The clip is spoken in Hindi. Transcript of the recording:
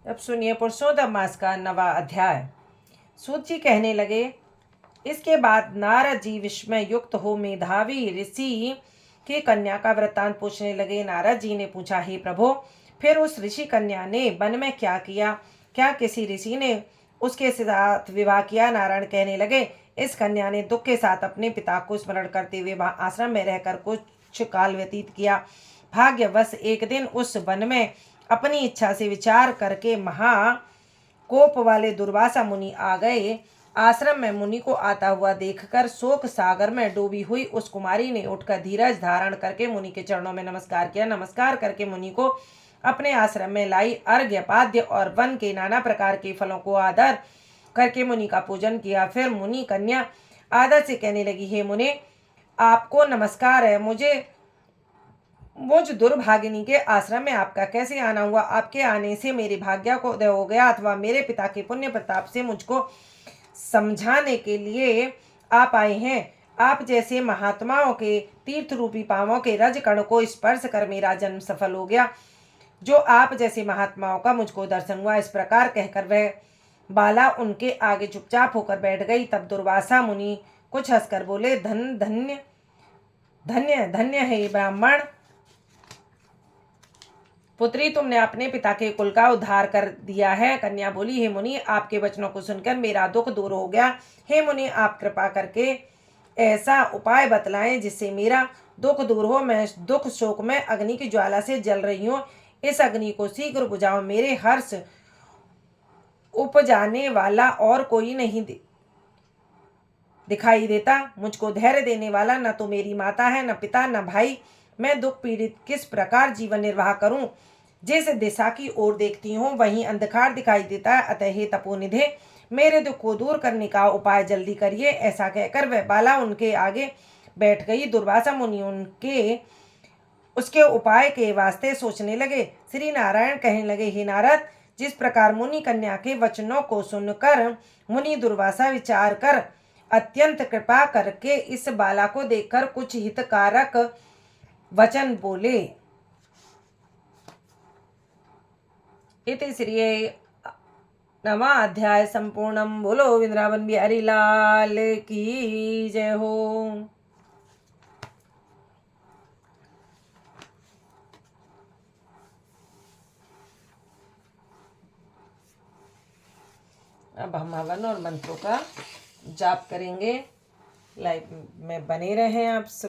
तब सुनिए पुरुषोत्तम मास का 9वां अध्याय। सूत जी कहने लगे, इसके बाद नारद जी विस्मय युक्त हो मेधावी ऋषि की कन्या का वृत्तांत पूछने लगे। नारद जी ने पूछा, हे प्रभु, फिर उस ऋषि कन्या ने वन में क्या किया? क्या किसी ऋषि ने उसके साथ विवाह किया? नारायण कहने लगे, इस कन्या ने दुख के साथ अपने पिता को स्मरण करते हुए वहां आश्रम में रहकर कुछ काल व्यतीत किया। भाग्यवश एक दिन उस वन में अपनी इच्छा से विचार करके महाकोप वाले दुर्वासा मुनि आ गए। आश्रम में मुनि को आता हुआ देखकर शोक सागर में डूबी हुई उस कुमारी ने उठकर धीरज धारण करके मुनि के चरणों में नमस्कार किया। नमस्कार करके मुनि को अपने आश्रम में लाई। अर्घ्य पाद्य और वन के नाना प्रकार के फलों को आदर करके मुनि का पूजन किया। फिर मुनि कन्या आदर से कहने लगी, हे मुनि, आपको नमस्कार है। मुझ दुर्भागिनी के आश्रम में आपका कैसे आना हुआ? आपके आने से मेरे भाग्य को उदय हो गया अथवा मेरे पिता के पुण्य प्रताप से मुझको समझाने के लिए आप आए हैं? आप जैसे महात्माओं के तीर्थ रूपी पांवों के रज कण को स्पर्श कर मेरा जन्म सफल हो गया। जो आप जैसे महात्माओं का मुझको दर्शन हुआ। इस प्रकार कहकर वह बाला उनके आगे चुपचाप होकर बैठ गई। तब दुर्वासा मुनि कुछ हंसकर बोले, धन धन्य धन्य धन्य है ब्राह्मण पुत्री, तुमने अपने पिता के कुल का उद्धार कर दिया है। कन्या बोली, हे मुनि, आपके वचनों को सुनकर मेरा दुख दूर हो गया। हे मुनि, आप कृपा करके ऐसा उपाय बतलाएं जिससे मेरा दुख दूर हो। मैं दुख शोक में अग्नि की ज्वाला से जल रही हूँ। इस अग्नि को शीघ्र बुझाओ। मेरे हर्ष उपजाने वाला और कोई नहीं दिखाई देता। मुझको धैर्य देने वाला न तो मेरी माता है, न पिता, न भाई। मैं दुख पीड़ित किस प्रकार जीवन निर्वाह करूं? जिस दिशा की ओर देखती हूँ वहीं अंधकार दिखाई देता है। अतः हे तपोनिधे, मेरे दुख को दूर करने का उपाय जल्दी करिए। ऐसा कहकर वह बाला उनके आगे बैठ गई। दुर्वासा मुनि उसके उपाय के वास्ते सोचने लगे। श्री नारायण कहने लगे, हे नारद, जिस प्रकार मुनि कन्या के वचनों को सुनकर मुनि दुर्वासा विचार कर अत्यंत कृपा करके इस बाला को देखकर कुछ हितकारक वचन बोले। इति श्री 9वां अध्याय संपूर्णम। बोलो वृंदावन बिहारी लाल की जय हो। अब हम हवन और मंत्रों का जाप करेंगे। लाइव में बने रहें आप सब।